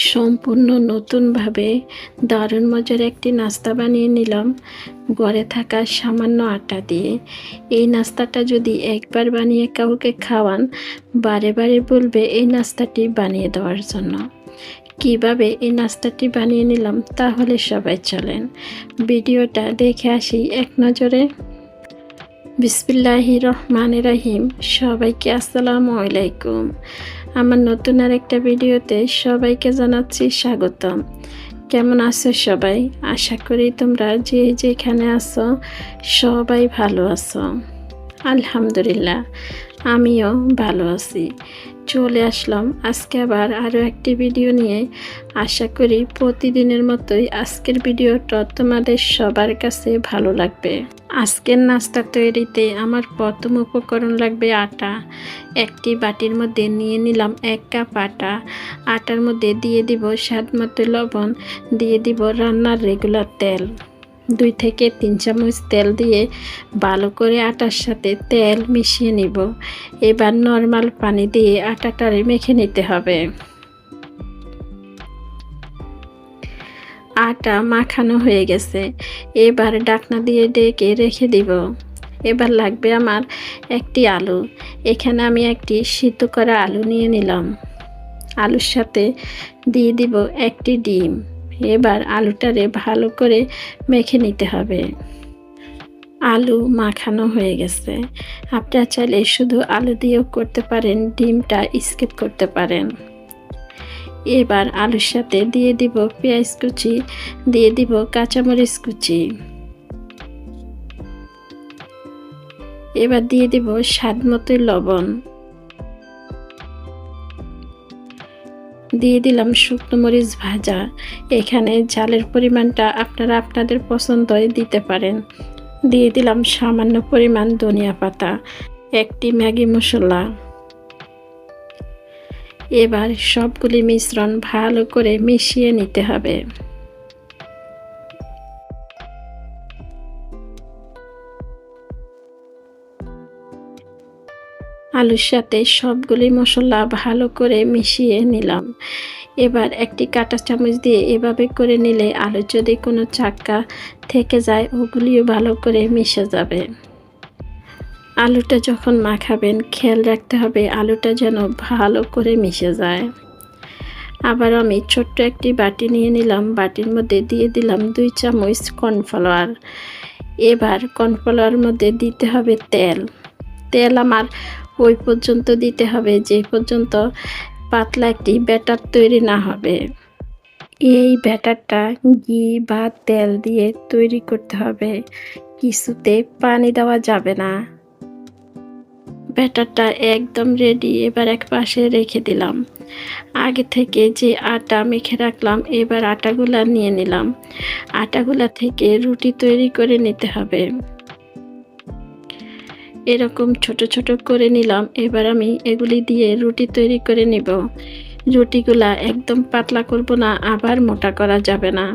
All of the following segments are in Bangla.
সম্পূর্ণ নতুনভাবে দারুণ মজার একটি নাস্তা বানিয়ে নিলাম ঘরে থাকা সামান্য আটা দিয়ে। এই নাস্তাটা যদি একবার বানিয়ে কাউকে খাওয়ান, বারে বারে বলবে এই নাস্তাটি বানিয়ে দেওয়ার জন্য। কিভাবে এই নাস্তাটি বানিয়ে নিলাম তাহলে সবাই চলেন ভিডিওটা দেখে আসি এক নজরে। বিসমিল্লাহির রহমানির রহিম। সবাইকে আসসালামু আলাইকুম। আমার নতুন আর একটা ভিডিওতে সবাইকে জানাচ্ছি স্বাগতম। কেমন আছো সবাই? আশা করি তোমরা যে যেখানে আছো সবাই ভালো আছো। আলহামদুলিল্লাহ, আমিও ভালো আছি। চলে আসলাম আজকে আবার আরও একটি ভিডিও নিয়ে। আশা করি প্রতিদিনের মতোই আজকের ভিডিওটা তোমাদের সবার কাছে ভালো লাগবে। আজকের নাস্তা তৈরিতে আমার প্রথম উপকরণ লাগবে আটা। একটি বাটির মধ্যে নিয়ে নিলাম 1 কাপ আটা। আটার মধ্যে দিয়ে দিব স্বাদ মতো লবণ, দিয়ে দিব রান্নার রেগুলার তেল। 2 থেকে 3 চামচ তেল দিয়ে ভালো করে আটার সাথে তেল মিশিয়ে নিব। এবার নর্মাল পানি দিয়ে আটাটারে মেখে নিতে হবে। আটা মাখানো হয়ে গেছে, এবার ঢাকনা দিয়ে ঢেকে রেখে দিব। এবার লাগবে আমার একটি আলু। এখানে আমি একটি সিদ্ধ করা আলু নিয়ে নিলাম। আলুর সাথে দিয়ে দিব একটি ডিম। এবার আলুটারে ভালো করে মেখে নিতে হবে। আলু মাখানো হয়ে গেছে। আপনারা চাইলে শুধু আলু দিয়েও করতে পারেন, ডিমটা স্কিপ করতে পারেন। এবার আলুর সাথে দিয়ে দিব পেঁয়াজ কুচি, দিয়ে দিব কাঁচামরিচ কুচি। এবার দিয়ে দিব স্বাদ মতো লবণ, দিয়ে দিলাম শুকনো মরিচ ভাজা। এখানে ঝালের পরিমাণটা আপনারা আপনাদের পছন্দই দিতে পারেন। দিয়ে দিলাম সামান্য পরিমাণ ধনিয়া পাতা, একটি ম্যাগি মশলা। এবার সবগুলি মিশ্রণ ভালো করে মিশিয়ে নিতে হবে। আলুর সাথে সবগুলি মশলা ভালো করে মিশিয়ে নিলাম। এবার একটি কাঁটা চামচ দিয়ে এভাবে করে নিলে আলু যদি কোনো চাক্কা থেকে যায় ওগুলিও ভালো করে মিশে যাবে। আলুটা যখন মাখাবেন খেয়াল রাখতে হবে আলুটা যেন ভালো করে মিশে যায়। আবার আমি ছোট্ট একটি বাটি নিয়ে নিলাম। বাটির মধ্যে দিয়ে দিলাম 2 চামচ কর্নফ্লাওয়ার। এবার কর্নফ্লাওয়ার মধ্যে দিতে হবে তেল। তেল আমার ওই পর্যন্ত দিতে হবে যে পর্যন্ত পাতলা একটি ব্যাটার তৈরি না হবে। এই ব্যাটারটা ঘি বা তেল দিয়ে তৈরি করতে হবে, কিছুতে পানি দেওয়া যাবে না। ব্যাটারটা একদম রেডি। এবার এক পাশে রেখে দিলাম। আগে থেকে যে আটা মেখে রাখলাম এবার আটাগুলা নিয়ে নিলাম। আটাগুলা থেকে রুটি তৈরি করে নিতে হবে। এরকম ছোট ছোট করে নিলাম। এবার আমি এগুলি দিয়ে রুটি তৈরি করে নিব। রুটিগুলা একদম পাতলা করব না, আবার মোটা করা যাবে না।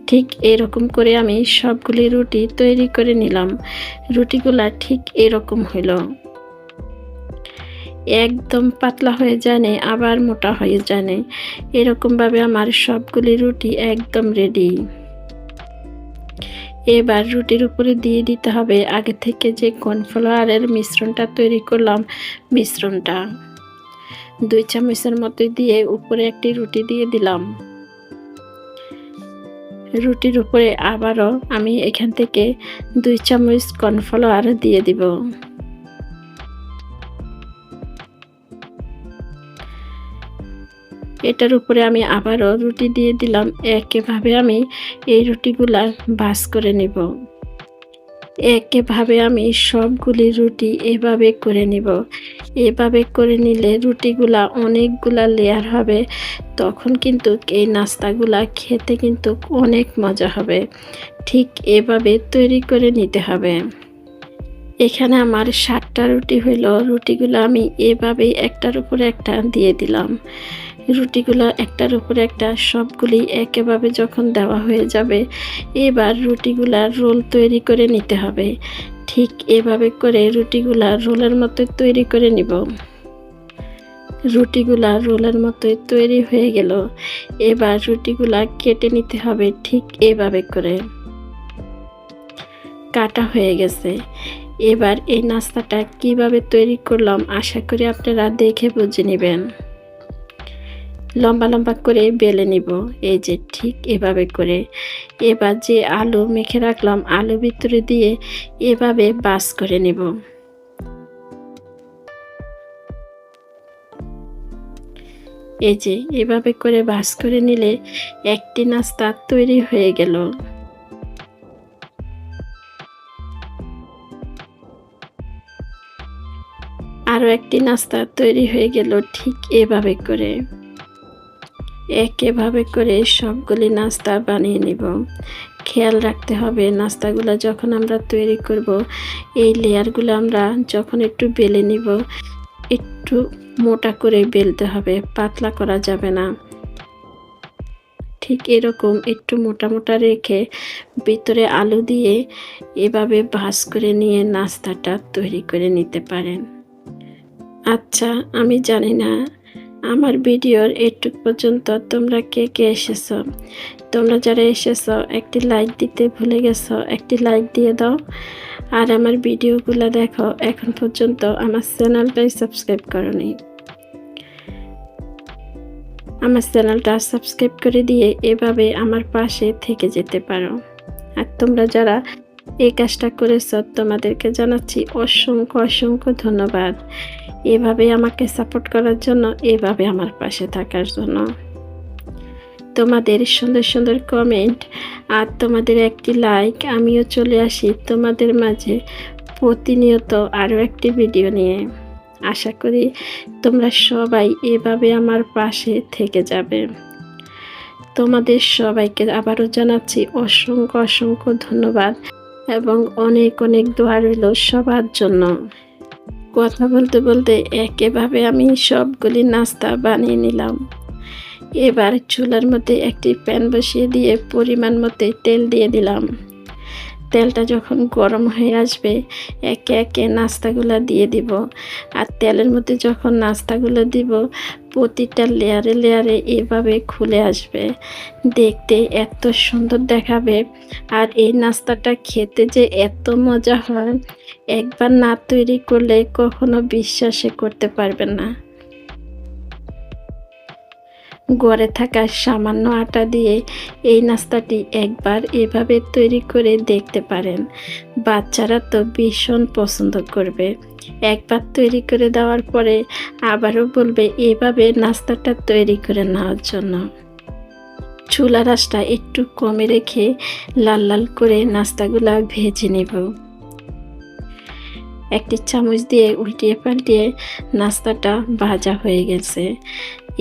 ঠিক এরকম করে আমি সবগুলি রুটি তৈরি করে নিলাম। রুটিগুলা ঠিক এরকম হইল, একদম পাতলা হয়ে যায় না আবার মোটা হয়ে যায় না। এরকমভাবে আমার সবগুলি রুটি একদম রেডি। এবার রুটির উপরে দিয়ে দিতে হবে আগে থেকে যে কর্নফ্লাওয়ারের মিশ্রণটা তৈরি করলাম, মিশ্রণটা 2 চামচের মতো দিয়ে উপরে একটি রুটি দিয়ে দিলাম। রুটির উপরে আবারও আমি এখান থেকে 2 চামচ কর্নফ্লাওয়ার দিয়ে দিব। এটার উপরে আমি আবারও রুটি দিয়ে দিলাম। একইভাবে আমি এই রুটিগুলা ভাঁজ করে নিব। একইভাবে আমি সবগুলি রুটি এভাবে করে নিব। এভাবে করে নিলে রুটিগুলা অনেকগুলা লেয়ার হবে, তখন কিন্তু এই নাস্তাগুলা খেতে কিন্তু অনেক মজা হবে। ঠিক এভাবে তৈরি করে নিতে হবে। এখানে আমার 7টা রুটি হইল। রুটিগুলো আমি এভাবেই একটার উপরে একটা দিয়ে দিলাম। রুটিগুলো একটার উপরে একটা সবগুলি একইভাবে যখন দেওয়া হয়ে যাবে এবার রুটিগুলা রোল তৈরি করে নিতে হবে। ঠিক এভাবে করে রুটিগুলা রোলের মতো তৈরি করে নিব। রুটিগুলা রোলের মতোই তৈরি হয়ে গেল। এবার রুটিগুলা কেটে নিতে হবে ঠিক এভাবে করে। কাটা হয়ে গেছে। এবার এই নাস্তাটা কিভাবে তৈরি করলাম আশা করি আপনারা দেখে বুঝে নেবেন। লম্বা লম্বা করে বেলে নিব, এই যে ঠিক এভাবে করে। এবার যে আলু মেখে রাখলাম আলু ভিতরে দিয়ে এভাবে বাস করে নিব। এই যে এভাবে করে বাস করে নিলে একটি নাস্তা তৈরি হয়ে গেল। আরও একটি নাস্তা তৈরি হয়ে গেল ঠিক এভাবে করে। এভাবে করে সবগুলি নাস্তা বানিয়ে নিব। খেয়াল রাখতে হবে নাস্তাগুলো যখন আমরা তৈরি করব এই লেয়ারগুলো আমরা যখন একটু বেলে নিব একটু মোটা করে বেলতে হবে, পাতলা করা যাবে না। ঠিক এরকম একটু মোটা মোটা রেখে ভিতরে আলু দিয়ে এভাবে ভাঁজ করে নিয়ে নাস্তাটা তৈরি করে নিতে পারেন। আচ্ছা, আমি জানি না আমার ভিডিওর এইটুক পর্যন্ত তোমরা কে কে এসেছো। তোমরা যারা এসেছো একটি লাইক দিতে ভুলে গেছো, একটি লাইক দিয়ে দাও। আর আমার ভিডিওগুলো দেখো, এখন পর্যন্ত আমার চ্যানেলটাই সাবস্ক্রাইব করোনি। আমার চ্যানেলটা সাবস্ক্রাইব করে দিয়ে এভাবে আমার পাশে থেকে যেতে পারো। আর তোমরা যারা এই কাজটা করেছ তোমাদেরকে জানাচ্ছি অসংখ্য অসংখ্য ধন্যবাদ। এভাবে আমাকে সাপোর্ট করার জন্য, এভাবে আমার পাশে থাকার জন্য। তোমাদের সুন্দর সুন্দর কমেন্ট আর তোমাদের একটি লাইক আমিও চলে আসি তোমাদের মাঝে প্রতিনিয়ত আরও একটি ভিডিও নিয়ে। আশা করি তোমরা সবাই এভাবে আমার পাশে থেকে যাবে। তোমাদের সবাইকে আবারও জানাচ্ছি অসংখ্য অসংখ্য ধন্যবাদ এবং অনেক অনেক দোয়া রইল সবার জন্য। কথা বলতে বলতে একেভাবে আমি সবগুলি নাস্তা বানিয়ে নিলাম। এবার চুলার মধ্যে একটি প্যান বসিয়ে দিয়ে পরিমাণ মতো তেল দিয়ে দিলাম। তেলটা যখন গরম হয়ে আসবে একে একে নাস্তাগুলো দিয়ে দিব। আর তেলের মধ্যে যখন নাস্তাগুলো দিব প্রতিটা লেয়ারে লেয়ারে এভাবে খুলে আসবে, দেখতে এত সুন্দর দেখাবে। আর এই নাস্তাটা খেতে যে এত মজা হয় একবার না তৈরি করলে কখনো বিশ্বাসই করতে পারবেন না। ঘরে থাকা সামান্য আটা দিয়ে এই নাস্তাটি একবার এভাবে তৈরি করে দেখতে পারেন। বাচ্চারা তো ভীষণ পছন্দ করবে। একবার তৈরি করে দেওয়ার পরে আবারও বলবে এভাবে নাস্তাটা তৈরি করে নেওয়ার জন্য। চুলার আঁচটা একটু কমে রেখে লাল লাল করে নাস্তাগুলা ভেজে নেব। একটি চামচ দিয়ে উল্টিয়ে পাল্টিয়ে নাস্তাটা ভাজা হয়ে গেছে।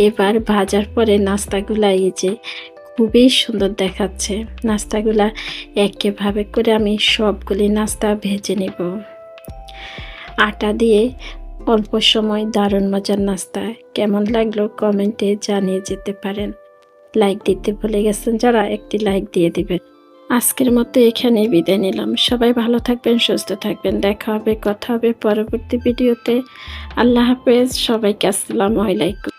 এবার ভাজার পরে নাস্তাগুলা এই যে খুবই সুন্দর দেখাচ্ছে। নাস্তাগুলা একেভাবে করে আমি সবগুলি নাস্তা ভেজে নেব। আটা দিয়ে অল্প সময় দারুণ মজার নাস্তা। কেমন লাগলো কমেন্টে জানিয়ে যেতে পারেন। লাইক দিতে ভুলে গেছেন যারা একটি লাইক দিয়ে দিবেন। আজকের মতো এখানে বিদায় নিলাম। সবাই ভালো থাকবেন, সুস্থ থাকবেন। দেখা হবে, কথা হবে পরবর্তী ভিডিওতে। আল্লাহ হাফেজ। সবাইকে আসসালামু আলাইকুম।